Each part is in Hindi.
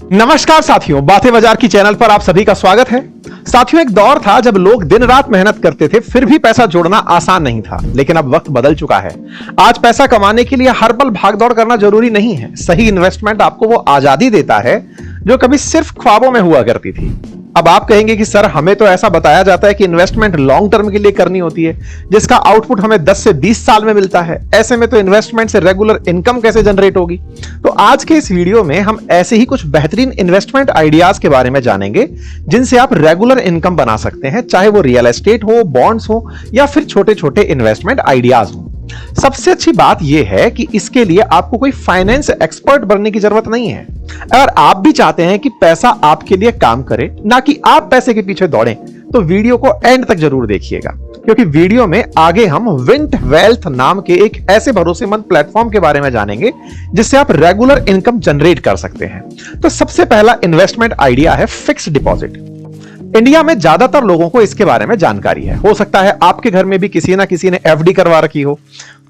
नमस्कार साथियों, बातें बाजार की चैनल पर आप सभी का स्वागत है। साथियों, एक दौर था जब लोग दिन रात मेहनत करते थे, फिर भी पैसा जोड़ना आसान नहीं था। लेकिन अब वक्त बदल चुका है। आज पैसा कमाने के लिए हर पल भागदौड़ करना जरूरी नहीं है। सही इन्वेस्टमेंट आपको वो आजादी देता है जो कभी सिर्फ ख्वाबों में हुआ करती थी। अब आप कहेंगे कि सर, हमें तो ऐसा बताया जाता है कि इन्वेस्टमेंट लॉन्ग टर्म के लिए करनी होती है, जिसका आउटपुट हमें 10 से 20 साल में मिलता है। ऐसे में तो इन्वेस्टमेंट से रेगुलर इनकम कैसे जनरेट होगी? तो आज के इस वीडियो में हम ऐसे ही कुछ बेहतरीन इन्वेस्टमेंट आइडियाज के बारे में जानेंगे, जिनसे आप रेगुलर इनकम बना सकते हैं, चाहे वो रियल एस्टेट हो, बॉन्ड्स हो या फिर छोटे छोटे इन्वेस्टमेंट आइडियाज हो। सबसे अच्छी बात यह है कि इसके लिए आपको कोई फाइनेंस एक्सपर्ट बनने की जरूरत नहीं है। अगर आप भी चाहते हैं कि पैसा आपके लिए काम करे, ना कि आप पैसे के पीछे दौड़ें, तो वीडियो को एंड तक जरूर देखिएगा, क्योंकि वीडियो में आगे हम विंट वेल्थ नाम के एक ऐसे भरोसेमंद प्लेटफॉर्म के बारे में जानेंगे जिससे आप रेगुलर इनकम जनरेट कर सकते हैं। तो सबसे पहला इन्वेस्टमेंट आइडिया है फिक्स्ड डिपॉजिट। इंडिया में ज्यादातर लोगों को इसके बारे में जानकारी है। हो सकता है आपके घर में भी किसी ना किसी ने एफडी करवा रखी हो।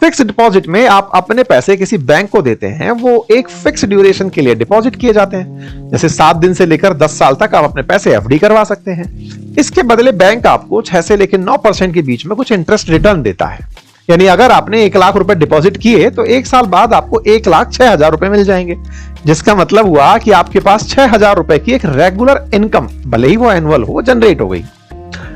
फिक्स डिपॉजिट में आप अपने पैसे किसी बैंक को देते हैं, वो एक फिक्स ड्यूरेशन के लिए डिपॉजिट किए जाते हैं। जैसे 7 दिन से लेकर 10 साल तक आप अपने पैसे एफडी करवा सकते हैं। इसके बदले बैंक आपको 6 से लेकर 9% के बीच में कुछ इंटरेस्ट रिटर्न देता है। यानी अगर आपने 1 लाख रुपए डिपॉजिट किए तो 1 साल बाद आपको 1,06,000 रुपए मिल जाएंगे, जिसका मतलब हुआ कि आपके पास 6,000 रुपए की एक रेगुलर इनकम, भले ही वो एनुअल हो, जनरेट हो गई।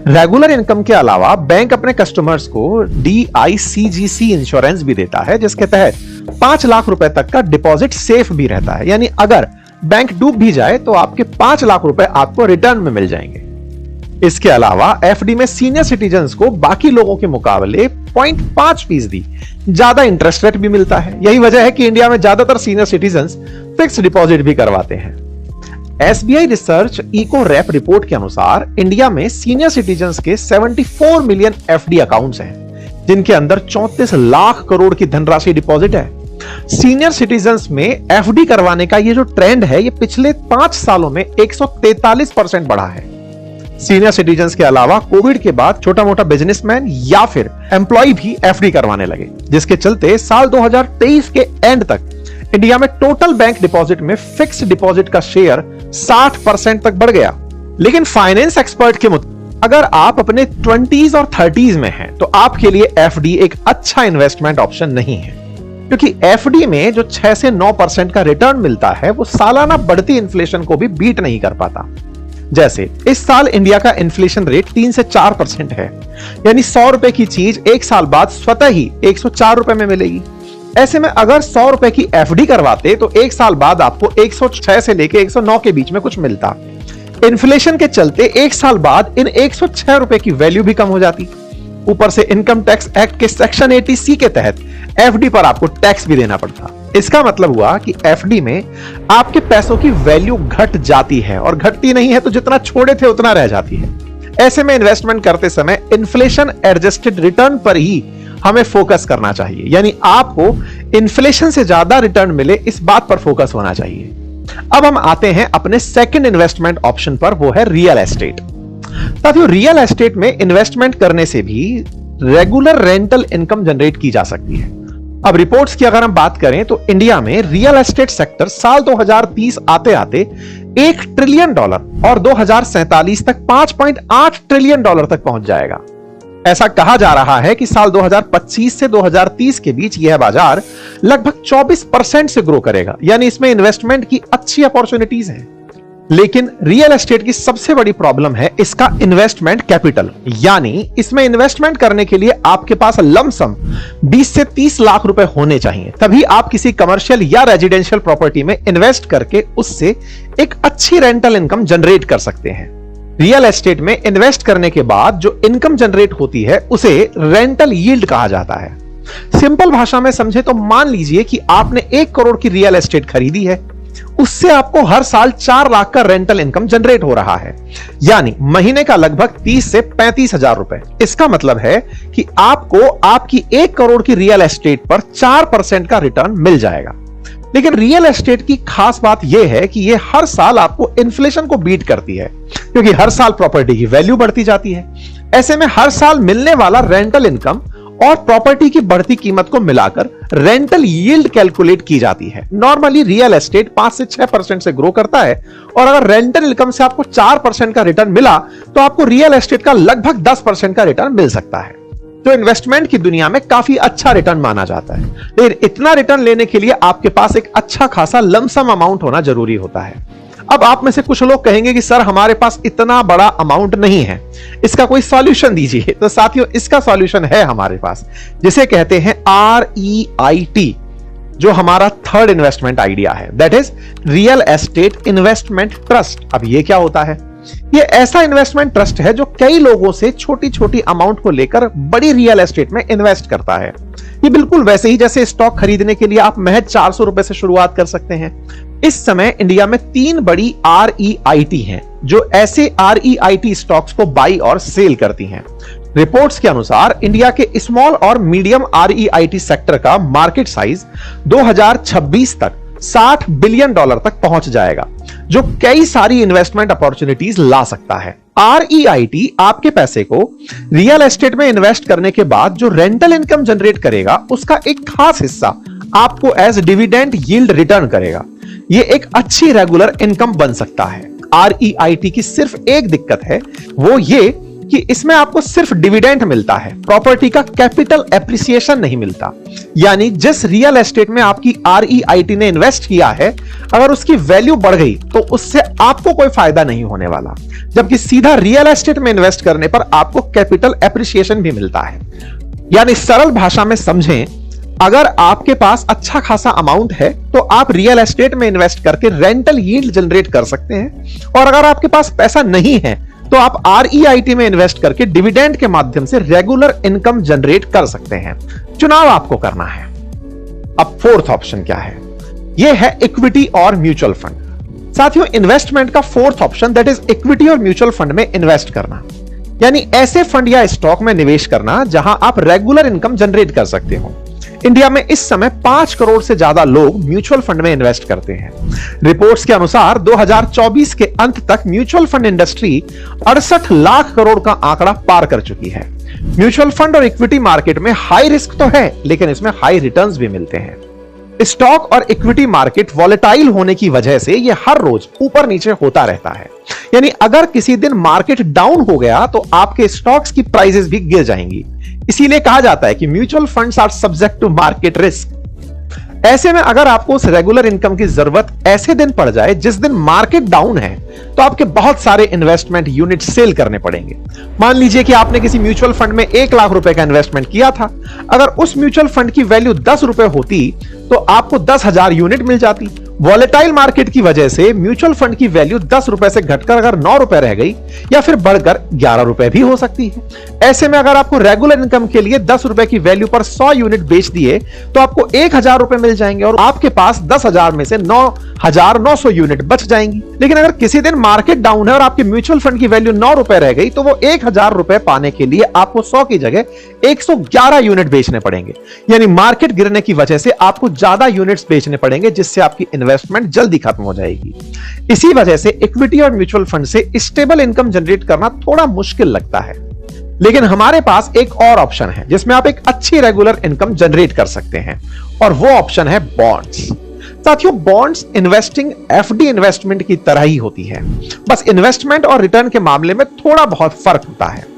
रेगुलर इनकम के अलावा बैंक अपने कस्टमर्स को DICGC इंश्योरेंस भी देता है, जिसके तहत 5 लाख रुपए तक का डिपॉजिट सेफ भी रहता है। यानी अगर बैंक डूब भी जाए तो आपके 5 लाख रुपए आपको रिटर्न में मिल जाएंगे। इसके अलावा एफडी में सीनियर सिटीजन्स को बाकी लोगों के मुकाबले 0.5% ज्यादा इंटरेस्ट रेट भी मिलता है। यही वजह है कि इंडिया में ज्यादातर सीनियर सिटीजन्स फिक्स डिपॉजिट भी करवाते हैं। SBI research Ecowrap report के अनुसार इंडिया में सीनियर सिटीजन्स के 74 मिलियन एफडी अकाउंट्स हैं, जिनके अंदर 34 लाख करोड़ की धनराशि डिपॉजिट है। सीनियर सिटीजन्स में एफडी करवाने का ये जो ट्रेंड है, ये पिछले 5 सालों में 143% बढ़ा है। सीनियर सिटीजन्स के अलावा कोविड के बाद छोटा मोटा बिजनेसमैन या फिर एम्प्लॉय भी एफडी करवाने लगे, जिसके चलते साल 2023 के एंड तक इंडिया में टोटल बैंक डिपॉजिट में फिक्स डिपॉजिट का शेयर 60% तक बढ़ गया। लेकिन फाइनेंस एक्सपर्ट के मुताबिक अगर आप अपने 20s और 30s में हैं, तो आपके लिए एफडी एक अच्छा इन्वेस्टमेंट ऑप्शन नहीं है, क्योंकि एफडी में जो 6 से 9% का रिटर्न मिलता है, वो सालाना बढ़ती इन्फ्लेशन को भी बीट नहीं कर पाता। जैसे इस साल इंडिया का इन्फ्लेशन रेट 3 से 4% है, यानी 100 रुपए की चीज 1 साल बाद स्वतः ही 104 रुपए में मिलेगी। ऐसे में अगर 100 रुपए की एफडी करवाते तो 1 साल बाद आपको 106 से लेकर 109 के बीच में कुछ मिलता। इन्फ्लेशन के चलते 1 साल बाद इन 106 रुपए की वैल्यू भी कम हो जाती। ऊपर से इनकम टैक्स एक्ट के सेक्शन 80C के तहत एफडी पर आपको टैक्स भी देना पड़ता। इसका मतलब हुआ कि एफडी में आपके पैसों की वैल्यू घट जाती है, और घटती नहीं है तो जितना छोड़े थे उतना रह जाती है। ऐसे में इन्वेस्टमेंट करते समय इन्फ्लेशन एडजस्टेड रिटर्न पर ही हमें फोकस करना चाहिए। यानी आपको इन्फ्लेशन से ज्यादा रिटर्न मिले, इस बात पर फोकस होना चाहिए। अब हम आते हैं अपने सेकंड इन्वेस्टमेंट ऑप्शन पर, वो है रियल एस्टेट। साथियों, रियल एस्टेट में इन्वेस्टमेंट करने से भी रेगुलर रेंटल इनकम जनरेट की जा सकती है। अब रिपोर्ट्स की अगर हम बात करें तो इंडिया में रियल एस्टेट सेक्टर साल 2030 आते आते $1 ट्रिलियन और 2047 तक $5.8 ट्रिलियन तक पहुंच जाएगा। ऐसा कहा जा रहा है कि साल 2025 से 2030 के बीच यह बाजार लगभग 24% से ग्रो करेगा। यानी इसमें इन्वेस्टमेंट की अच्छी अपॉर्चुनिटीज हैं। लेकिन रियल एस्टेट की सबसे बड़ी प्रॉब्लम है इसका इन्वेस्टमेंट कैपिटल। यानी इसमें इन्वेस्टमेंट करने के लिए आपके पास लमसम 20 से 30 लाख रुपए होने चाहिए, तभी आप किसी कमर्शियल या रेजिडेंशियल प्रॉपर्टी में इन्वेस्ट करके उससे एक अच्छी रेंटल इनकम जनरेट कर सकते हैं। रियल एस्टेट में इन्वेस्ट करने के बाद जो इनकम जनरेट होती है, उसे रेंटल यील्ड कहा जाता है। सिंपल भाषा में समझे तो मान लीजिए कि आपने 1 करोड़ की रियल एस्टेट खरीदी है, उससे आपको हर साल 4 लाख का रेंटल इनकम जनरेट हो रहा है, यानी महीने का लगभग 30 से 35 हजार रुपए। इसका मतलब है कि आपको आपकी 1 करोड़ की रियल एस्टेट पर 4% का रिटर्न मिल जाएगा। लेकिन रियल एस्टेट की खास बात यह है कि यह हर साल आपको इन्फ्लेशन को बीट करती है, क्योंकि हर साल प्रॉपर्टी की वैल्यू बढ़ती जाती है। ऐसे में हर साल मिलने वाला रेंटल इनकम और प्रॉपर्टी की बढ़ती कीमत को मिलाकर रेंटल यील्ड कैलकुलेट की जाती है। नॉर्मली रियल एस्टेट 5 से 6% से ग्रो करता है और अगर रेंटल इनकम से आपको 4% का रिटर्न मिला तो आपको रियल एस्टेट का लगभग 10% का रिटर्न मिल सकता है, जो इन्वेस्टमेंट की दुनिया में काफी अच्छा रिटर्न माना जाता है। लेकिन इतना रिटर्न लेने के लिए आपके पास एक अच्छा खासा लमसम अमाउंट होना जरूरी होता है। अब आप में से कुछ लोग कहेंगे कि सर हमारे पास इतना बड़ा अमाउंट नहीं है, इसका कोई सॉल्यूशन दीजिए। तो साथियों, इसका सॉल्यूशन है हमारे पास, जिसे कहते हैं REIT, जो हमारा थर्ड इन्वेस्टमेंट आइडिया है, that is real estate investment trust. अब ये क्या होता है? ये ऐसा इन्वेस्टमेंट ट्रस्ट है जो कई लोगों से छोटी छोटी अमाउंट को लेकर बड़ी रियल एस्टेट में इन्वेस्ट करता है। ये बिल्कुल वैसे ही जैसे स्टॉक खरीदने के लिए आप महज 400 रुपए से शुरुआत कर सकते हैं। इस समय इंडिया में 3 बड़ी REIT हैं जो ऐसे REIT स्टॉक्स को बाई और सेल करती हैं। रिपोर्ट्स के अनुसार इंडिया के स्मॉल और मीडियम REIT सेक्टर का मार्केट साइज 2026 तक $60 बिलियन तक पहुंच जाएगा, जो कई सारी इन्वेस्टमेंट अपॉर्चुनिटीज ला सकता है। REIT आपके पैसे को रियल एस्टेट में इन्वेस्ट करने के बाद जो रेंटल इनकम जनरेट करेगा उसका एक खास हिस्सा आपको एज डिविडेंड यील्ड रिटर्न करेगा। ये एक अच्छी रेगुलर इनकम बन सकता है। REIT की सिर्फ एक दिक्कत है, वो ये कि इसमें आपको सिर्फ डिविडेंड मिलता है, प्रॉपर्टी का कैपिटल एप्रिसिएशन नहीं मिलता। यानी जिस रियल एस्टेट में आपकी REIT ने इन्वेस्ट किया है, अगर उसकी वैल्यू बढ़ गई तो उससे आपको कोई फायदा नहीं होने वाला, जबकि सीधा रियल एस्टेट में इन्वेस्ट करने पर आपको कैपिटल एप्रिसिएशन भी मिलता है। यानी सरल भाषा में समझें, अगर आपके पास अच्छा खासा अमाउंट है तो आप रियल एस्टेट में इन्वेस्ट करके रेंटल यील्ड जनरेट कर सकते हैं, और अगर आपके पास पैसा नहीं है तो आप REIT में इन्वेस्ट करके डिविडेंड के माध्यम से रेगुलर इनकम जनरेट कर सकते हैं। चुनाव आपको करना है। अब फोर्थ ऑप्शन क्या है? यह है इक्विटी और म्यूचुअल फंड। साथियों, इन्वेस्टमेंट का fourth option that is equity और म्यूचुअल फंड में इन्वेस्ट करना, यानी ऐसे फंड या स्टॉक में निवेश करना जहां आप रेगुलर इनकम जनरेट कर सकते हो। इंडिया में इस समय 5 करोड़ से ज्यादा लोग म्यूचुअल फंड में इन्वेस्ट करते हैं। रिपोर्ट्स के अनुसार 2024 के अंत तक mutual fund industry 68 lakh crore का आंकड़ा पार कर चुकी है। म्यूचुअल फंड और इक्विटी मार्केट में हाई रिस्क तो है, लेकिन इसमें हाई रिटर्न्स भी मिलते हैं। स्टॉक और इक्विटी मार्केट वॉलेटाइल होने की वजह से यह हर रोज ऊपर नीचे होता रहता है। यानी अगर किसी दिन मार्केट डाउन हो गया तो आपके स्टॉक्स की प्राइसेस भी गिर जाएंगी। इसीलिए कहा जाता है कि mutual funds are subject to market risk. ऐसे में अगर आपको उस रेगुलर इनकम की जरूरत ऐसे दिन पड़ जाए जिस दिन मार्केट डाउन है, तो आपके बहुत सारे इन्वेस्टमेंट यूनिट सेल करने पड़ेंगे। मान लीजिए कि आपने किसी म्यूचुअल फंड में 1 लाख रुपए का इन्वेस्टमेंट किया था। अगर उस म्यूचुअल फंड की वैल्यू 10 रुपए होती तो आपको 10,000 यूनिट मिल जाती। वॉलेटाइल मार्केट की वजह से म्यूचुअल फंड की वैल्यू 10 रुपए से घटकर अगर 9 रुपए रह गई या फिर बढ़कर 11 रुपए भी हो सकती है। ऐसे में अगर आपको रेगुलर इनकम के लिए 10 रुपए की वैल्यू पर 100 यूनिट बेच दिए तो आपको 1,000 रुपए मिल जाएंगे और आपके पास 10,000 में से 9,900 यूनिट बच जाएंगी। लेकिन अगर किसी दिन मार्केट डाउन है और आपके म्यूचुअल फंड की वैल्यू 9 रुपए रह गई तो वो 1,000 रुपए पाने के लिए आपको 100 की जगह 111 यूनिट बेचने पड़ेंगे। यानी मार्केट गिरने की वजह से आपको ज्यादा यूनिट्स बेचने पड़ेंगे, जिससे आपकी इन्वेस्टमेंट जल्दी खत्म हो जाएगी। इसी वजह से इक्विटी और म्यूचुअल फंड से स्टेबल इनकम जनरेट करना थोड़ा मुश्किल लगता है। लेकिन हमारे पास एक और ऑप्शन है जिसमें आप एक अच्छी रेगुलर इनकम जनरेट कर सकते हैं, और वो ऑप्शन है बॉन्ड्स। साथियों, बॉन्ड्स इन्वेस्टिंग FD इन्वेस्टमेंट की तरह ही होती है, बस इन्वेस्टमेंट और रिटर्न के मामले में थोड़ा बहुत फर्क होता है।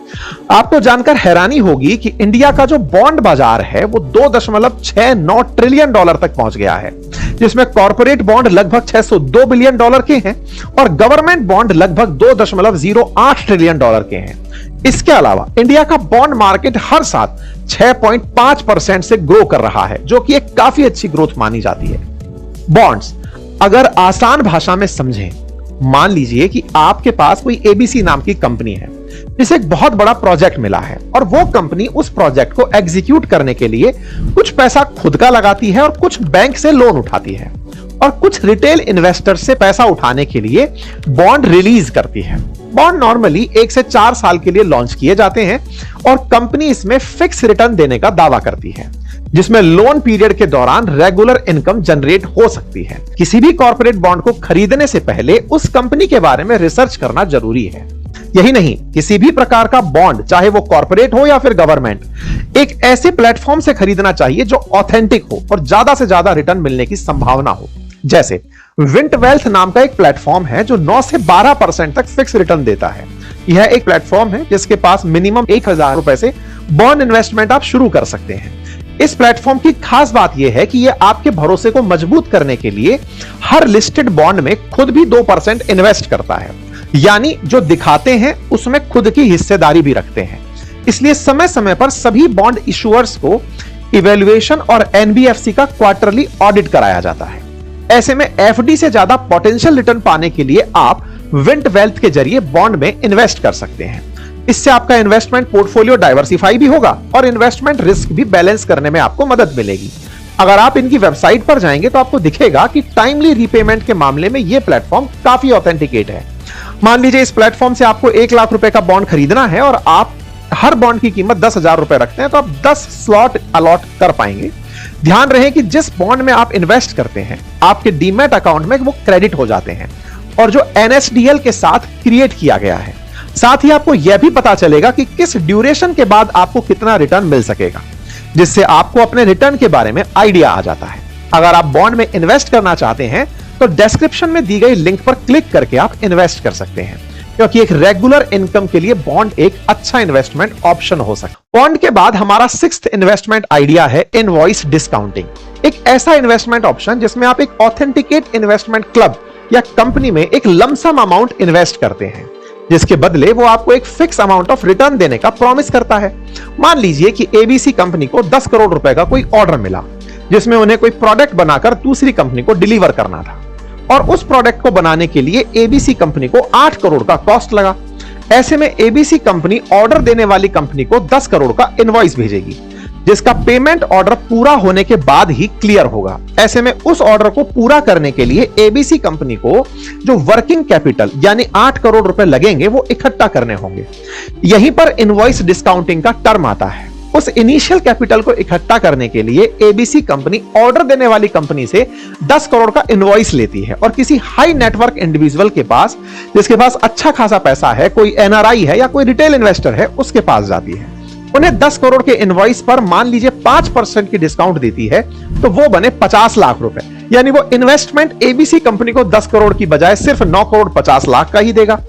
आपको जानकर हैरानी होगी कि इंडिया का जो बॉन्ड बाजार है वो $2.69 ट्रिलियन तक पहुंच गया है, जिसमें कॉर्पोरेट बॉन्ड लगभग $602 बिलियन के हैं और गवर्नमेंट बॉन्ड लगभग $2.08 ट्रिलियन के हैं। इसके अलावा इंडिया का बॉन्ड मार्केट हर साल 6.5% से ग्रो कर रहा है, जो कि एक काफी अच्छी ग्रोथ मानी जाती है। बॉन्ड्स अगर आसान भाषा में समझें, मान लीजिए कि आपके पास कोई ABC नाम की कंपनी है जिसे एक बहुत बड़ा प्रोजेक्ट मिला है और वो कंपनी उस प्रोजेक्ट को एग्जीक्यूट करने के लिए कुछ पैसा खुद का लगाती है और कुछ बैंक से लोन उठाती है और कुछ रिटेल इन्वेस्टर से पैसा उठाने के लिए बॉन्ड रिलीज करती है। बॉन्ड नॉर्मली 1 से 4 साल के लिए लॉन्च किए जाते हैं और कंपनी इसमें फिक्स रिटर्न देने का दावा करती है, जिसमें लोन पीरियड के दौरान रेगुलर इनकम जनरेट हो सकती है। किसी भी कॉर्पोरेट बॉन्ड को खरीदने से पहले उस कंपनी के बारे में रिसर्च करना जरूरी है। यही नहीं, किसी भी प्रकार का बॉन्ड, चाहे वो कॉर्पोरेट हो या फिर गवर्नमेंट, एक ऐसे प्लेटफॉर्म से खरीदना चाहिए जो ऑथेंटिक हो और ज्यादा से ज्यादा रिटर्न मिलने की संभावना हो। जैसे विंट वेल्थ नाम का एक प्लेटफॉर्म है जो 9 से 12% तक फिक्स रिटर्न देता है। यह एक प्लेटफॉर्म है जिसके पास मिनिमम 1000 रुपए से बॉन्ड इन्वेस्टमेंट आप शुरू कर सकते हैं। इस प्लेटफॉर्म की खास बात यह है कि यह आपके भरोसे को मजबूत करने के लिए हर लिस्टेड बॉन्ड में खुद भी 2% इन्वेस्ट करता है, यानी जो दिखाते हैं उसमें खुद की हिस्सेदारी भी रखते हैं। इसलिए समय समय पर सभी बॉन्ड इशुअर्स को इवैल्यूएशन और एनबीएफसी का क्वार्टरली ऑडिट कराया जाता है। ऐसे में एफडी से ज्यादा पोटेंशियल रिटर्न पाने के लिए आप विंट वेल्थ के जरिए बॉन्ड में इन्वेस्ट कर सकते हैं। इससे आपका इन्वेस्टमेंट पोर्टफोलियो डाइवर्सिफाई भी होगा और इन्वेस्टमेंट रिस्क भी बैलेंस करने में आपको मदद मिलेगी। अगर आप इनकी वेबसाइट पर जाएंगे तो आपको दिखेगा कि टाइमली रीपेमेंट के मामले में यह प्लेटफॉर्म काफी ऑथेंटिकेट है। मान लीजिए इस प्लेटफॉर्म से आपको 1 लाख रुपए का बॉन्ड खरीदना है और आप हर बॉन्ड की कीमत 10,000 रुपए रखते हैं, तो आप 10 स्लॉट अलॉट कर पाएंगे। ध्यान रहे कि जिस बॉन्ड में आप इन्वेस्ट करते हैं आपके डीमैट अकाउंट में वो क्रेडिट हो जाते हैं और जो एनएसडीएल के साथ क्रिएट किया गया है। साथ ही आपको यह भी पता चलेगा कि किस ड्यूरेशन के बाद आपको कितना रिटर्न मिल सकेगा, जिससे आपको अपने रिटर्न के बारे में आइडिया आ जाता है। अगर आप बॉन्ड में इन्वेस्ट करना चाहते हैं तो डिस्क्रिप्शन में दी गई लिंक पर क्लिक करके आप इन्वेस्ट कर सकते हैं, क्योंकि एक रेगुलर इनकम के लिए बॉन्ड एक अच्छा इन्वेस्टमेंट ऑप्शन हो सकता है। बॉन्ड के बाद हमारा 6th इन्वेस्टमेंट आइडिया है इनवॉइस डिस्काउंटिंग। एक ऐसा इन्वेस्टमेंट ऑप्शन जिसमें आप एक ऑथेंटिकेट इन्वेस्टमेंट क्लब या कंपनी में एक लमसम अमाउंट इन्वेस्ट करते हैं, जिसके बदले वो आपको एक फिक्स अमाउंट ऑफ रिटर्न देने का प्रॉमिस करता है। मान लीजिए कि एबीसी कंपनी को 10 करोड़ रुपए का कोई ऑर्डर मिला, जिसमें उन्हें कोई प्रोडक्ट बनाकर दूसरी कंपनी को डिलीवर करना था, और उस प्रोडक्ट को बनाने के लिए एबीसी कंपनी को 8 करोड़ का कॉस्ट लगा। ऐसे में एबीसी कंपनी ऑर्डर देने वाली कंपनी को 10 करोड़ का इनवॉइस भेजेगी, जिसका पेमेंट ऑर्डर पूरा होने के बाद ही क्लियर होगा। ऐसे में उस ऑर्डर को पूरा करने के लिए एबीसी कंपनी को जो वर्किंग कैपिटल यानी 8 करोड़ रुपए लगेंगे वो इकट्ठा करने होंगे। यहीं पर इनवॉइस डिस्काउंटिंग का टर्म आता है। उस इनिशियल कैपिटल को इकट्ठा करने के लिए एबीसी कंपनी ऑर्डर देने वाली कंपनी से 10 करोड़ का इनवॉइस लेती है और किसी हाई नेटवर्क इंडिविजुअल के पास, जिसके पास अच्छा खासा पैसा है, कोई एनआरआई है या कोई रिटेल इन्वेस्टर है, उसके पास जाती है। उन्हें 10 करोड़ के इनवॉइस पर मान लीजिए 5% की डिस्काउंट देती है, तो वो बने 50 लाख रुपए, यानी वो इन्वेस्टमेंट एबीसी कंपनी को 10 करोड़ की बजाय सिर्फ 9 करोड़ 50 लाख का ही देगा।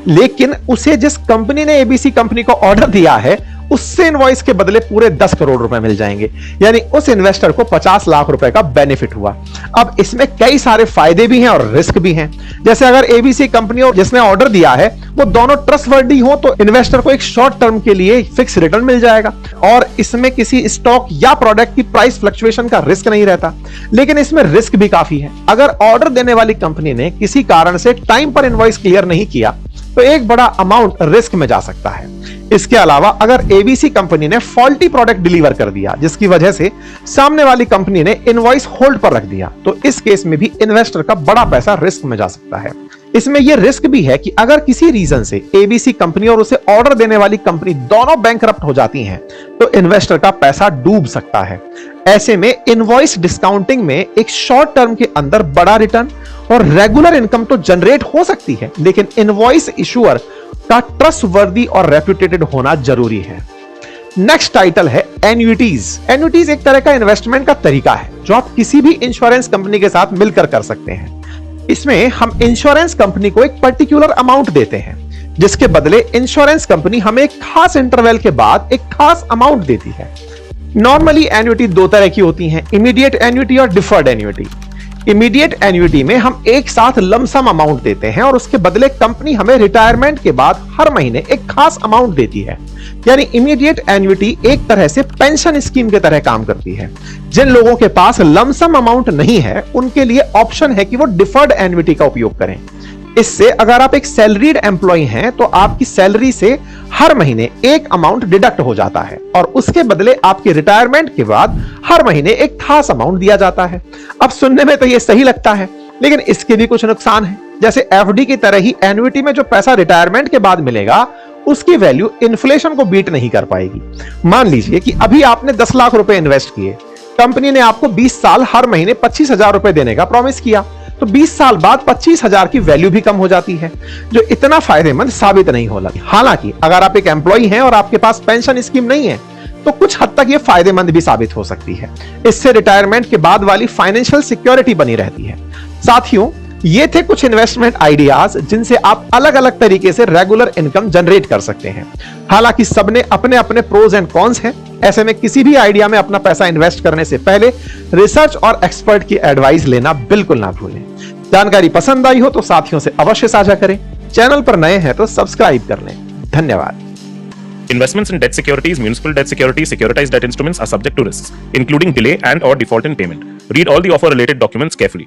लेकिन उसे जिस कंपनी ने एबीसी कंपनी को ऑर्डर दिया है उससे इनवॉइस के बदले पूरे 10 करोड़ रुपए मिल जाएंगे, यानी उस इन्वेस्टर को 50 लाख रुपए का बेनिफिट हुआ। अब इसमें कई सारे फायदे भी हैं और रिस्क भी हैं। जैसे अगर एबीसी कंपनी और जिसने ऑर्डर दिया है वो दोनों ट्रस्टवर्दी हो तो इन्वेस्टर को एक शॉर्ट टर्म के लिए फिक्स रिटर्न मिल जाएगा और इसमें किसी स्टॉक या प्रोडक्ट की प्राइस फ्लक्चुएशन का रिस्क नहीं रहता। लेकिन इसमें रिस्क भी काफी है। अगर ऑर्डर देने वाली कंपनी ने किसी कारण से टाइम पर इनवॉइस क्लियर नहीं किया तो एक बड़ा अमाउंट रिस्क में जा सकता है। इसके अलावा अगर एबीसी कंपनी ने फॉल्टी प्रोडक्ट डिलीवर कर दिया जिसकी वजह से सामने वाली कंपनी ने इनवॉइस होल्ड पर रख दिया, तो इस केस में भी इन्वेस्टर का बड़ा पैसा रिस्क में जा सकता है। इसमें यह रिस्क भी है कि अगर किसी रीजन से एबीसी कंपनी और उसे ऑर्डर देने वाली कंपनी दोनों बैंकरप्ट हो जाती हैं, तो इन्वेस्टर का पैसा डूब सकता है। ऐसे में इनवॉइस डिस्काउंटिंग में एक शॉर्ट टर्म के अंदर बड़ा रिटर्न और रेगुलर इनकम तो जनरेट हो सकती है, लेकिन इनवॉइस इशुअर का ट्रस्टवर्दी और रेप्यूटेटेड होना जरूरी है। नेक्स्ट टाइटल है एन्युइटीज। एन्युइटीज एक तरह का इन्वेस्टमेंट का तरीका है जो आप किसी भी इंश्योरेंस कंपनी के साथ मिलकर कर सकते हैं। इसमें हम इंश्योरेंस कंपनी को एक पर्टिकुलर अमाउंट देते हैं, जिसके बदले इंश्योरेंस कंपनी हमें एक खास इंटरवल के बाद एक खास अमाउंट देती है। नॉर्मली एन्युइटी दो तरह की होती हैं, इमीडिएट एन्युइटी और डिफर्ड एन्युइटी। इमीडिएट एन्युइटी में हम एक साथ लमसम अमाउंट देते हैं और उसके बदले कंपनी हमें रिटायरमेंट के बाद हर महीने एक खास अमाउंट देती है। यानी इमीडिएट एन्युइटी एक तरह से पेंशन स्कीम की तरह काम करती है। जिन लोगों के पास लमसम अमाउंट नहीं है उनके लिए ऑप्शन है कि वो डिफर्ड एन्युइटी का उपयोग करें। इससे अगर आप एक सैलरीड एम्प्लॉय हैं तो आपकी सैलरी से हर महीने एक अमाउंट डिडक्ट हो जाता है और उसके बदले आपके रिटायरमेंट के बाद हर महीने एक खास अमाउंट दिया जाता है। अब सुनने में तो ये सही लगता है, लेकिन इसके भी कुछ नुकसान है। जैसे एफडी की तरह ही एन्युइटी में जो पैसा रिटायरमेंट के बाद मिलेगा उसकी वैल्यू इन्फ्लेशन को बीट नहीं कर पाएगी। मान लीजिए कि अभी आपने 10 लाख रुपए इन्वेस्ट किए, कंपनी ने आपको 20 साल हर महीने 25,000 रुपए देने का प्रॉमिस किया, तो 20 साल बाद 25,000 की वैल्यू भी कम हो जाती है, जो इतना फायदेमंद साबित नहीं हो लगी। हालांकि अगर आप एक एम्प्लॉय हैं और आपके पास पेंशन स्कीम नहीं है तो कुछ हद तक ये फायदेमंद भी साबित हो सकती है। इससे रिटायरमेंट के बाद वाली फाइनेंशियल सिक्योरिटी बनी रहती है। साथियों, ये थे कुछ इन्वेस्टमेंट आइडियाज जिनसे आप अलग अलग तरीके से रेगुलर इनकम जनरेट कर सकते हैं। हालांकि सबने अपने अपने प्रोज एंड कॉन्स हैं। ऐसे में किसी भी आइडिया में अपना पैसा इन्वेस्ट करने से पहले रिसर्च और एक्सपर्ट की एडवाइस लेना बिल्कुल ना भूलें। जानकारी पसंद आई हो तो साथियों से अवश्य साझा करें। चैनल पर नए हैं तो सब्सक्राइब कर लें। धन्यवाद। Investments in debt securities, municipal debt securities, securitized debt instruments are subject to risks, including delay and/or default in payment. Read all the offer-related documents carefully.